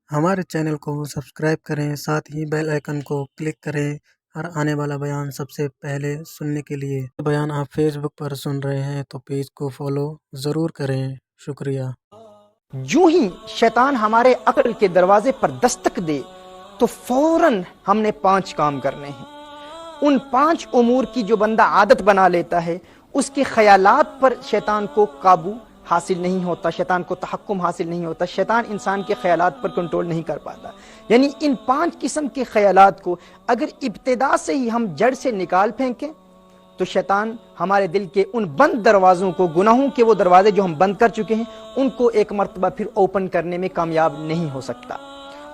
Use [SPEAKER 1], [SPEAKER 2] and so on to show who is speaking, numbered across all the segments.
[SPEAKER 1] ہمارے چینل کو سبسکرائب کریں، ساتھ ہی بیل آئیکن کو کلک کریں اور آنے والا بیان سب سے پہلے سننے کے لیے بیان آپ فیس بک پر سن رہے ہیں تو پیج کو فالو ضرور کریں۔ شکریہ۔
[SPEAKER 2] یوں ہی شیطان ہمارے عقل کے دروازے پر دستک دے تو فوراً ہم نے 5 کام کرنے ہیں۔ ان 5 امور کی جو بندہ عادت بنا لیتا ہے، اس کے خیالات پر شیطان کو قابو حاصل نہیں ہوتا، شیطان کو تحکم حاصل نہیں ہوتا، شیطان انسان کے خیالات پر کنٹرول نہیں کر پاتا۔ یعنی ان 5 قسم کے خیالات کو اگر ابتدا سے ہی ہم جڑ سے نکال پھینکیں تو شیطان ہمارے دل کے ان بند دروازوں کو، گناہوں کے وہ دروازے جو ہم بند کر چکے ہیں، ان کو ایک مرتبہ پھر اوپن کرنے میں کامیاب نہیں ہو سکتا۔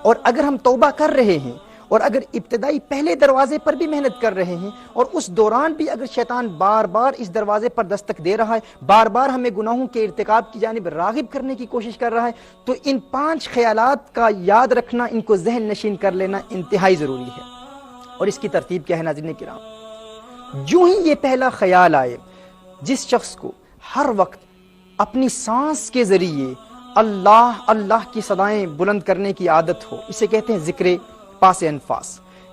[SPEAKER 2] اور اگر ہم توبہ کر رہے ہیں اور اگر ابتدائی پہلے دروازے پر بھی محنت کر رہے ہیں اور اس دوران بھی اگر شیطان بار بار اس دروازے پر دستک دے رہا ہے، بار بار ہمیں گناہوں کے ارتکاب کی جانب راغب کرنے کی کوشش کر رہا ہے، تو ان 5 خیالات کا یاد رکھنا، ان کو ذہن نشین کر لینا انتہائی ضروری ہے۔ اور اس کی ترتیب کیا ہے ناظرین کرام؟ یوں ہی یہ پہلا خیال آئے، جس شخص کو ہر وقت اپنی سانس کے ذریعے اللہ اللہ کی صدائیں بلند کرنے کی عادت ہو، اسے کہتے ہیں ذکر پاس انفاس۔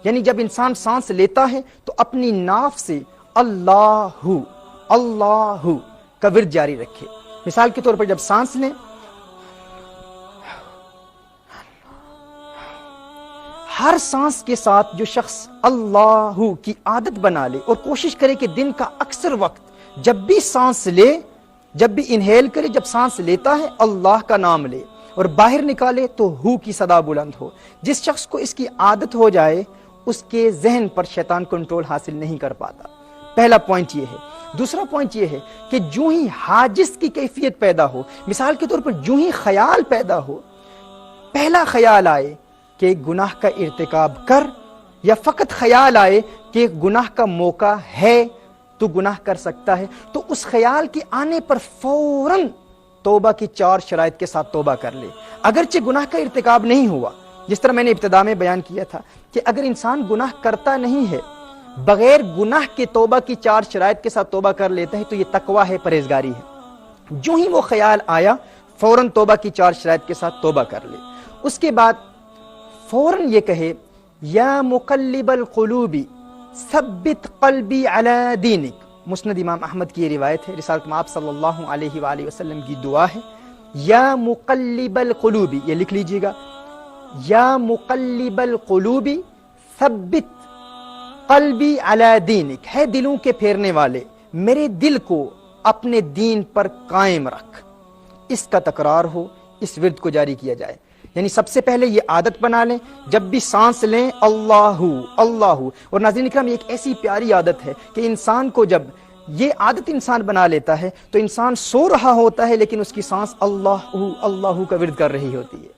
[SPEAKER 2] یعنی جب انسان سانس لیتا ہے تو اپنی ناف سے اللہ اللہ کا ورد جاری رکھے۔ مثال کے طور پر جب سانس لیں، ہر سانس کے ساتھ جو شخص اللہ کی عادت بنا لے اور کوشش کرے کہ دن کا اکثر وقت جب بھی سانس لے، جب بھی انہیل کرے، جب سانس لیتا ہے اللہ کا نام لے اور باہر نکالے تو ہو کی صدا بلند ہو۔ جس شخص کو اس کی عادت ہو جائے، اس کے ذہن پر شیطان کنٹرول حاصل نہیں کر پاتا۔ پہلا پوائنٹ یہ ہے۔ دوسرا پوائنٹ یہ ہے کہ جو ہی حاجز کی کیفیت پیدا ہو، مثال کے طور پر جو ہی خیال پیدا ہو، پہلا خیال آئے کہ گناہ کا ارتکاب کر، یا فقط خیال آئے کہ گناہ کا موقع ہے تو گناہ کر سکتا ہے، تو اس خیال کے آنے پر فوراً توبہ کی 4 شرائط کے ساتھ توبہ کر لے۔ اگرچہ گناہ کا ارتکاب نہیں ہوا، جس طرح میں نے ابتدا میں بیان کیا تھا کہ اگر انسان گناہ کرتا نہیں ہے، بغیر گناہ کے توبہ کی 4 شرائط کے ساتھ توبہ کر لیتا ہے، تو یہ تقویٰ ہے، پرہیزگاری ہے۔ جو ہی وہ خیال آیا، فوراً توبہ کی 4 شرائط کے ساتھ توبہ کر لے۔ اس کے بعد فوراً یہ کہے یا مقلب القلوب ثبت قلبی علی دینک۔ مسند امام احمد کی یہ روایت ہے، رسالت مآب صلی اللہ علیہ وآلہ وسلم کی دعا ہے، یا مقلب القلوب، یہ لکھ لیجئے گا، یا مقلب القلوب ثبت قلبی علی دینک، ہے دلوں کے پھیرنے والے، میرے دل کو اپنے دین پر قائم رکھ۔ اس کا تکرار ہو، اس ورد کو جاری کیا جائے۔ یعنی سب سے پہلے یہ عادت بنا لیں، جب بھی سانس لیں اللہ اللہ۔ اور ناظرین اکرام، یہ ایک ایسی پیاری عادت ہے کہ انسان کو جب یہ عادت انسان بنا لیتا ہے تو انسان سو رہا ہوتا ہے لیکن اس کی سانس اللہ اللہ کا ورد کر رہی ہوتی ہے۔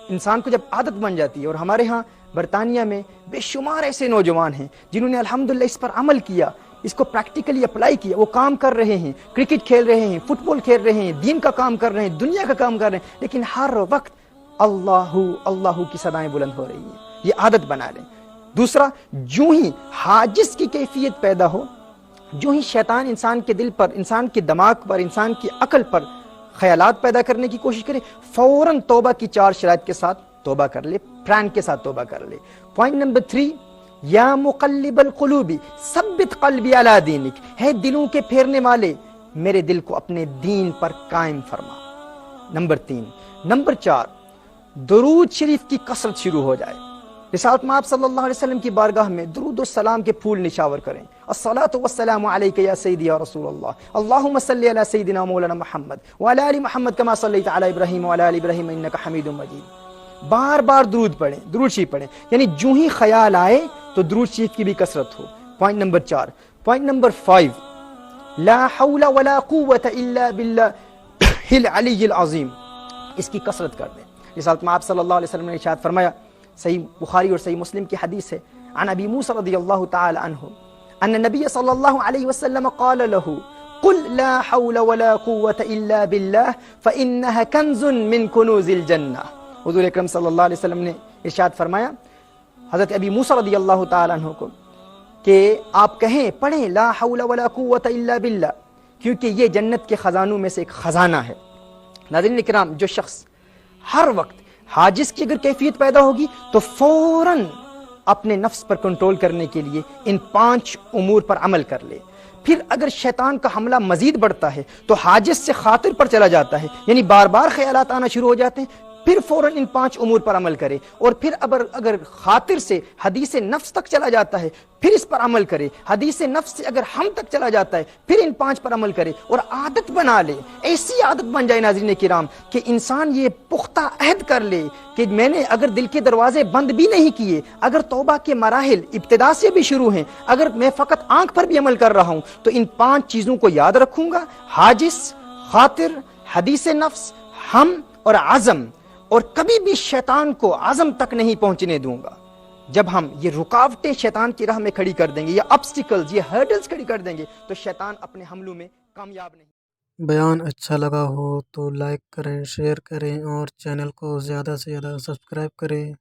[SPEAKER 2] انسان کو جب عادت بن جاتی ہے، اور ہمارے ہاں برطانیہ میں بے شمار ایسے نوجوان ہیں جنہوں نے الحمدللہ اس پر عمل کیا، اس کو پریکٹیکلی اپلائی کیا، وہ کام کر رہے ہیں، کرکٹ کھیل رہے ہیں، فٹ بال کھیل رہے ہیں، دین کا کام کر رہے ہیں، دنیا کا کام کر رہے ہیں، لیکن ہر وقت اللہ اللہ کی صدائیں بلند ہو رہی ہیں۔ یہ عادت بنا لیں۔ دوسرا، جو ہی حاجز کی کیفیت پیدا ہو، جو ہی شیطان انسان کے دل پر، انسان کے دماغ پر، انسان کی عقل پر خیالات پیدا کرنے کی کوشش کرے، فوراً توبہ کی 4 شرائط کے ساتھ توبہ کر لے، پران کے ساتھ توبہ کر لے۔ پوائنٹ نمبر 3، یا مقلب القلوب ثبت قلبی علی دینک، ہے دلوں کے پھیرنے والے، میرے دل کو اپنے دین پر قائم فرما۔ نمبر 3۔ نمبر 4، درود شریف کی کثرت شروع ہو جائے۔ رسالت مآب صلی اللہ علیہ وسلم کی بارگاہ میں درود و سلام کے پھول نشاور کریں۔ الصلاۃ والسلام علیک یا سیدی یا رسول اللہ، اللہم صلی علی سیدنا مولانا محمد وعلی آل محمد کما صلیت علی ابراہیم وعلی آل ابراہیم انک حمید مجید۔ بار بار درود پڑھیں، درود شریف پڑھیں، یعنی جو ہی خیال آئے تو درود شریف کی بھی کثرت ہو۔ Point number 4۔ پوائنٹ نمبر 5، لا حول ولا قوة الا باللہ العلی العظیم، اس کی کثرت کر دیں۔ رسالت مآب صلی اللہ علیہ وسلم نے ارشاد فرمایا، صحیح بخاری اور صحیح مسلم کی حدیث ہے، عن ابی موسیٰ رضی اللہ تعالی عنہ ان النبی صلی اللہ علیہ وسلم قال له قل لا حول ولا قوة الا باللہ فإنها کنز من کنوز الجنہ۔ حضور اکرم صلی اللہ علیہ وسلم نے ارشاد فرمایا حضرت ابی موسیٰ رضی اللہ تعالی عنہ کو کہ آپ کہیں، پڑھیں لا حول ولا قوة الا باللہ، کیونکہ یہ جنت کے خزانوں میں سے ایک خزانہ ہے۔ ناظرین اکرام، جو شخص ہر وقت حاجز کی اگر کیفیت پیدا ہوگی تو فوراً اپنے نفس پر کنٹرول کرنے کے لیے ان 5 امور پر عمل کر لے۔ پھر اگر شیطان کا حملہ مزید بڑھتا ہے تو حاجز سے خاطر پر چلا جاتا ہے، یعنی بار بار خیالات آنا شروع ہو جاتے ہیں، پھر فوراً ان 5 امور پر عمل کرے، اور پھر اگر خاطر سے حدیث نفس تک چلا جاتا ہے پھر اس پر عمل کرے، حدیث نفس سے اگر ہم تک چلا جاتا ہے پھر ان 5 پر عمل کرے، اور عادت بنا لے، ایسی عادت بن جائے ناظرین کرام کہ انسان یہ پختہ عہد کر لے کہ میں نے اگر دل کے دروازے بند بھی نہیں کیے، اگر توبہ کے مراحل ابتدا سے بھی شروع ہیں، اگر میں فقط آنکھ پر بھی عمل کر رہا ہوں تو ان 5 چیزوں کو یاد رکھوں گا، حاجز، خاطر، حدیث نفس، ہم اور عزم، اور کبھی بھی شیطان کو عزم تک نہیں پہنچنے دوں گا۔ جب ہم یہ رکاوٹیں شیطان کی راہ میں کھڑی کر دیں گے، یہ obstacles، یہ hurdles کھڑی کر دیں گے، تو شیطان اپنے حملوں میں کامیاب نہیں۔
[SPEAKER 1] بیان اچھا لگا ہو تو لائک کریں، شیئر کریں اور چینل کو زیادہ سے زیادہ سبسکرائب کریں۔